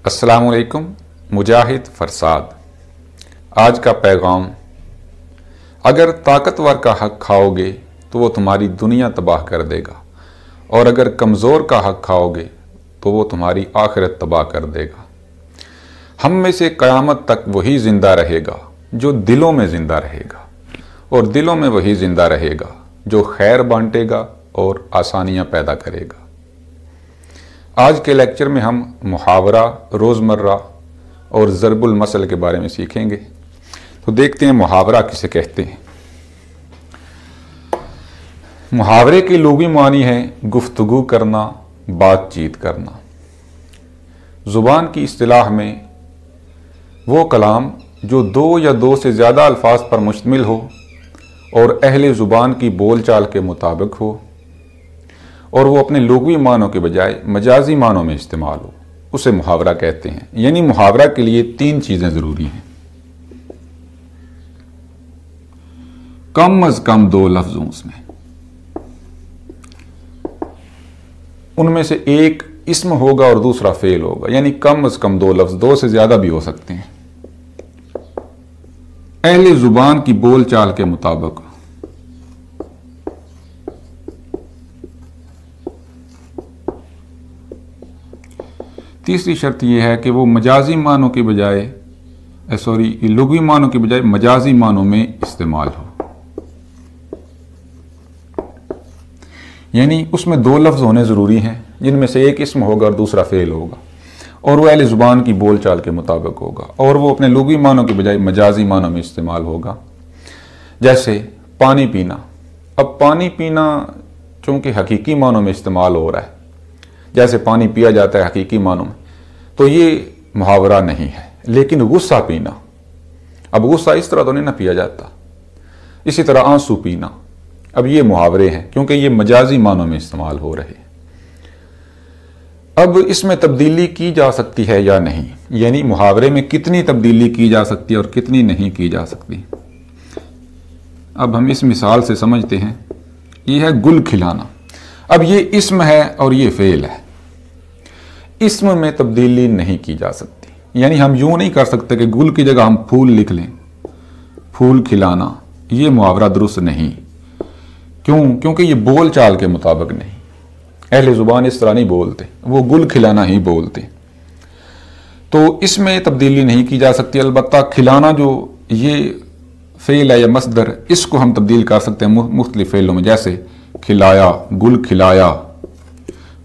السلام علیکم، مجاہد فرساد۔ آج کا پیغام: اگر طاقتور کا حق کھاؤ گے تو وہ تمہاری دنیا تباہ کر دے گا، اور اگر کمزور کا حق کھاؤ گے تو وہ تمہاری آخرت تباہ کر دے گا۔ ہم میں سے قیامت تک وہی زندہ رہے گا جو دلوں میں زندہ رہے گا، اور دلوں میں وہی زندہ رہے گا جو خیر بانٹے گا اور آسانیاں پیدا کرے گا۔ آج کے لیکچر میں ہم محاورہ، روزمرہ اور ضرب المثل کے بارے میں سیکھیں گے۔ تو دیکھتے ہیں محاورہ کسے کہتے ہیں۔ محاورے کے لغوی معنی ہے گفتگو کرنا، بات چیت کرنا۔ زبان کی اصطلاح میں وہ کلام جو دو یا دو سے زیادہ الفاظ پر مشتمل ہو اور اہل زبان کی بول چال کے مطابق ہو، اور وہ اپنے لغوی معنوں کے بجائے مجازی معنوں میں استعمال ہو، اسے محاورہ کہتے ہیں۔ یعنی محاورہ کے لیے تین چیزیں ضروری ہیں: کم از کم دو لفظوں میں، ان میں سے ایک اسم ہوگا اور دوسرا فعل ہوگا۔ یعنی کم از کم دو لفظ، دو سے زیادہ بھی ہو سکتے ہیں، اہل زبان کی بول چال کے مطابق۔ تیسری شرط یہ ہے کہ وہ مجازی معنوں کے بجائے لغوی معنوں کے بجائے مجازی معنوں میں استعمال ہو۔ یعنی اس میں دو لفظ ہونے ضروری ہیں، جن میں سے ایک اسم ہوگا اور دوسرا فعل ہوگا، اور وہ اہل زبان کی بول چال کے مطابق ہوگا، اور وہ اپنے لغوی معنوں کے بجائے مجازی معنوں میں استعمال ہوگا۔ جیسے پانی پینا۔ اب پانی پینا چونکہ حقیقی معنوں میں استعمال ہو رہا ہے، جیسے پانی پیا جاتا ہے حقیقی معنوں میں، تو یہ محاورہ نہیں ہے۔ لیکن غصہ پینا، اب غصہ اس طرح تو نہیں نہ پیا جاتا۔ اسی طرح آنسو پینا، اب یہ محاورے ہیں کیونکہ یہ مجازی معنوں میں استعمال ہو رہے ہیں۔ اب اس میں تبدیلی کی جا سکتی ہے یا نہیں، یعنی محاورے میں کتنی تبدیلی کی جا سکتی ہے اور کتنی نہیں کی جا سکتی۔ اب ہم اس مثال سے سمجھتے ہیں۔ یہ ہے گل کھلانا۔ اب یہ اسم ہے اور یہ فعل ہے۔ اسم میں تبدیلی نہیں کی جا سکتی، یعنی ہم یوں نہیں کر سکتے کہ گل کی جگہ ہم پھول لکھ لیں، پھول کھلانا۔ یہ محاورہ درست نہیں۔ کیونکہ یہ بول چال کے مطابق نہیں۔ اہل زبان اس طرح نہیں بولتے، وہ گل کھلانا ہی بولتے۔ تو اس میں تبدیلی نہیں کی جا سکتی۔ البتہ کھلانا جو یہ فعل ہے یا مصدر، اس کو ہم تبدیل کر سکتے ہیں مختلف فعلوں میں، جیسے کھلایا، گل کھلایا،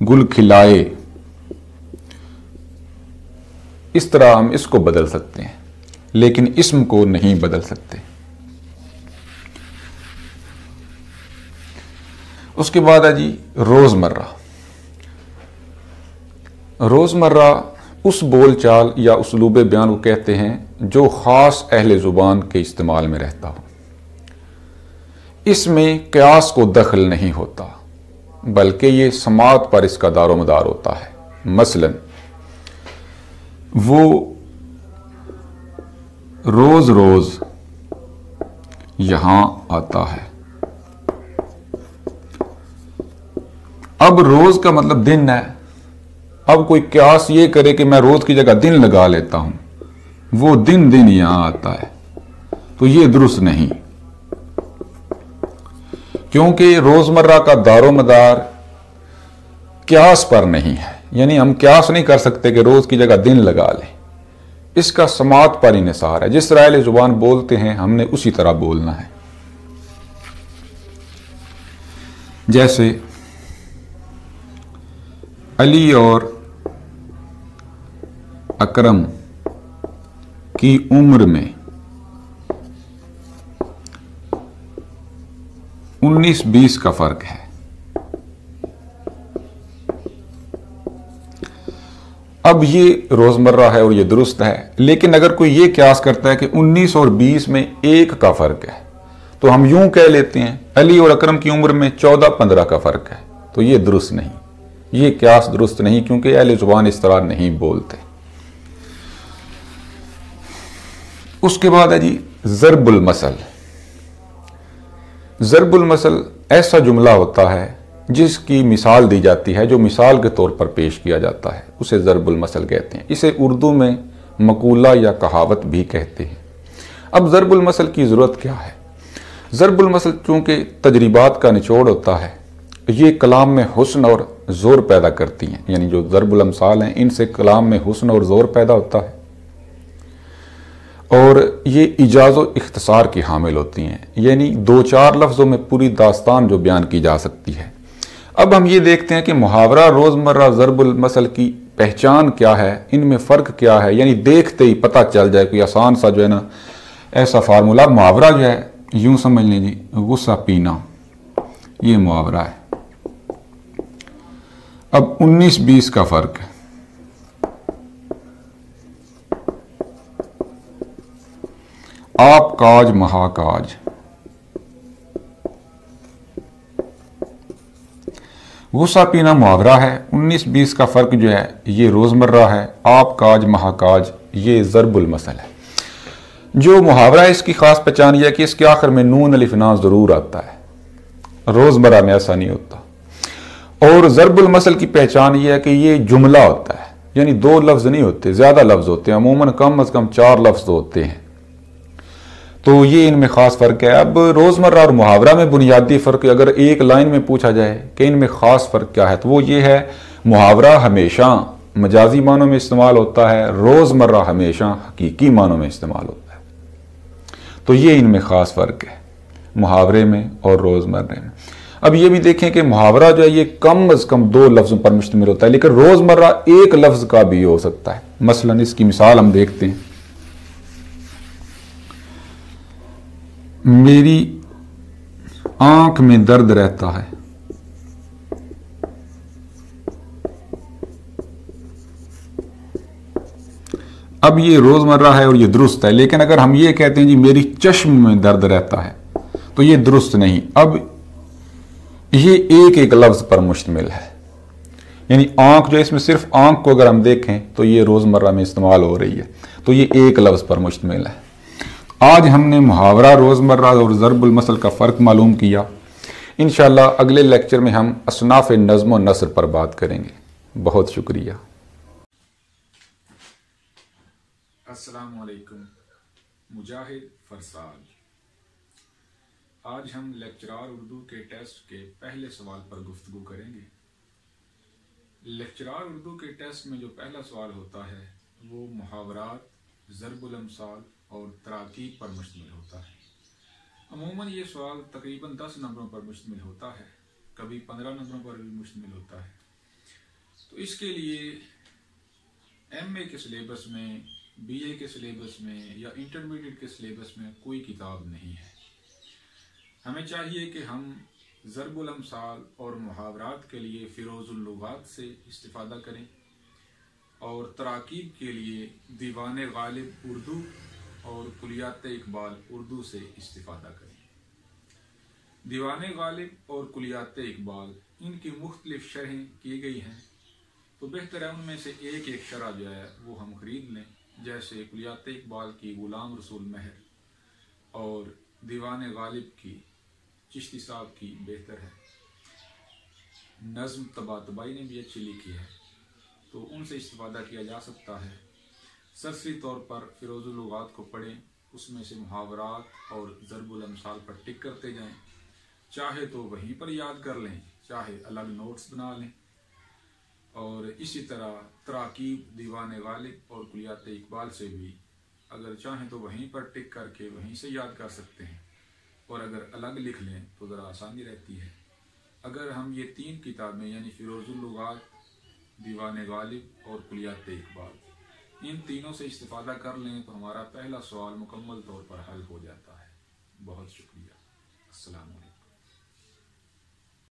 گل کھلائے۔ اس طرح ہم اس کو بدل سکتے ہیں، لیکن اسم کو نہیں بدل سکتے۔ اس کے بعد ہے جی روزمرہ۔ روزمرہ اس بول چال یا اسلوب بیان کو کہتے ہیں جو خاص اہل زبان کے استعمال میں رہتا ہو۔ اس میں قیاس کو دخل نہیں ہوتا، بلکہ یہ سماعت پر اس کا دار و مدار ہوتا ہے۔ مثلا وہ روز روز یہاں آتا ہے۔ اب روز کا مطلب دن ہے۔ اب کوئی قیاس یہ کرے کہ میں روز کی جگہ دن لگا لیتا ہوں، وہ دن یہاں آتا ہے، تو یہ درست نہیں، کیونکہ روزمرہ کا دار و مدار قیاس پر نہیں ہے۔ یعنی ہم قیاس نہیں کر سکتے کہ روز کی جگہ دن لگا لیں، اس کا سماعت پر انحصار ہے۔ جس طرح اہل زبان بولتے ہیں ہم نے اسی طرح بولنا ہے۔ جیسے علی اور اکرم کی عمر میں 19-20 کا فرق ہے۔ اب یہ روزمرہ ہے اور یہ درست ہے، لیکن اگر کوئی یہ قیاس کرتا ہے کہ 19 اور 20 میں 1 کا فرق ہے، تو ہم یوں کہہ لیتے ہیں علی اور اکرم کی عمر میں 14-15 کا فرق ہے، تو یہ درست نہیں، یہ قیاس درست نہیں، کیونکہ اہل زبان اس طرح نہیں بولتے۔ اس کے بعد ہے جی ضرب المثل۔ ضرب المثل ایسا جملہ ہوتا ہے جس کی مثال دی جاتی ہے، جو مثال کے طور پر پیش کیا جاتا ہے، اسے ضرب المثل کہتے ہیں۔ اسے اردو میں مقولہ یا کہاوت بھی کہتے ہیں۔ اب ضرب المثل کی ضرورت کیا ہے؟ ضرب المثل چونکہ تجربات کا نچوڑ ہوتا ہے، یہ کلام میں حسن اور زور پیدا کرتی ہیں، یعنی جو ضرب الامثال ہیں ان سے کلام میں حسن اور زور پیدا ہوتا ہے، اور یہ ایجاز و اختصار کی حامل ہوتی ہیں، یعنی 2-4 لفظوں میں پوری داستان جو بیان کی جا سکتی ہے۔ اب ہم یہ دیکھتے ہیں کہ محاورہ روزمرہ ضرب المثل کی پہچان کیا ہے، ان میں فرق کیا ہے، یعنی دیکھتے ہی پتہ چل جائے، کوئی آسان سا جو ہے نا ایسا فارمولا۔ محاورہ جو ہے یوں سمجھ لیں جی، غصہ پینا، یہ محاورہ ہے۔ اب 19-20 کا فرق ہے۔ آپ کاج مہا کاج، غصہ پینا محاورہ ہے، 19-20 کا فرق جو ہے یہ روزمرہ ہے، آپ کاج مہا کاج یہ ضرب المثل ہے۔ جو محاورہ ہے اس کی خاص پہچان یہ ہے کہ اس کے آخر میں نون الف نا ضرور آتا ہے، روزمرہ میں ایسا نہیں ہوتا۔ اور ضرب المثل کی پہچان یہ ہے کہ یہ جملہ ہوتا ہے، یعنی 2 لفظ نہیں ہوتے، زیادہ لفظ ہوتے ہیں، عموماً کم از کم 4 لفظ ہوتے ہیں، تو یہ ان میں خاص فرق ہے۔ اب روزمرہ اور محاورہ میں بنیادی فرق اگر ایک لائن میں پوچھا جائے کہ ان میں خاص فرق کیا ہے، تو وہ یہ ہے محاورہ ہمیشہ مجازی معنوں میں استعمال ہوتا ہے، روزمرہ ہمیشہ حقیقی معنوں میں استعمال ہوتا ہے، تو یہ ان میں خاص فرق ہے محاورے میں اور روزمرہ میں۔ اب یہ بھی دیکھیں کہ محاورہ جو ہے یہ کم از کم 2 لفظوں پر مشتمل ہوتا ہے، لیکن روزمرہ ایک لفظ کا بھی ہو سکتا ہے۔ مثلا اس کی مثال ہم دیکھتے ہیں، میری آنکھ میں درد رہتا ہے، اب یہ روزمرہ ہے اور یہ درست ہے، لیکن اگر ہم یہ کہتے ہیں جی میری چشم میں درد رہتا ہے تو یہ درست نہیں۔ اب یہ ایک لفظ پر مشتمل ہے، یعنی آنکھ جو اس میں صرف آنکھ کو اگر ہم دیکھیں تو یہ روزمرہ میں استعمال ہو رہی ہے، تو یہ ایک لفظ پر مشتمل ہے۔ آج ہم نے محاورہ روزمرہ اور ضرب المثل کا فرق معلوم کیا۔ انشاءاللہ اگلے لیکچر میں ہم اصناف نظم و نثر پر بات کریں گے۔ بہت شکریہ۔ السلام علیکم، مجاہد فرساد۔ آج ہم لیکچرار اردو کے ٹیسٹ کے پہلے سوال پر گفتگو کریں گے۔ لیکچرار اردو کے ٹیسٹ میں جو پہلا سوال ہوتا ہے وہ محاورات، ضرب الامثال اور تراکیب پر مشتمل ہوتا ہے۔ عموماً یہ سوال تقریباً 10 نمبروں پر مشتمل ہوتا ہے، کبھی 15 نمبروں پر بھی مشتمل ہوتا ہے۔ تو اس کے لیے ایم اے کے سلیبس میں، بی اے کے سلیبس میں یا انٹرمیڈیٹ کے سلیبس میں کوئی کتاب نہیں ہے۔ ہمیں چاہیے کہ ہم ضرب الامثال اور محاورات کے لیے فیروز اللغات سے استفادہ کریں، اور تراکیب کے لیے دیوان غالب اردو اور کلیات اقبال اردو سے استفادہ کریں۔ دیوان غالب اور کلیات اقبال ان کی مختلف شرحیں کی گئی ہیں، تو بہتر ہے ان میں سے ایک شرح جو ہے وہ ہم خرید لیں، جیسے کلیات اقبال کی غلام رسول مہر اور دیوان غالب کی چشتی صاحب کی بہتر ہے۔ نظم طباطبائی نے بھی اچھی لکھی ہے، تو ان سے استفادہ کیا جا سکتا ہے۔ سرسری طور پر فیروز اللغات کو پڑھیں، اس میں سے محاورات اور ضرب الامثال پر ٹک کرتے جائیں، چاہے تو وہیں پر یاد کر لیں، چاہے الگ نوٹس بنا لیں، اور اسی طرح تراکیب دیوان غالب اور کلیات اقبال سے بھی اگر چاہیں تو وہیں پر ٹک کر کے وہیں سے یاد کر سکتے ہیں، اور اگر الگ لکھ لیں تو ذرا آسانی رہتی ہے۔ اگر ہم یہ 3 کتابیں یعنی فیروز اللغات، دیوان غالب اور کلیات اقبال، ان تینوں سے استفادہ کر لیں تو ہمارا پہلا سوال مکمل طور پر حل ہو جاتا ہے۔ بہت شکریہ۔ السلام علیکم۔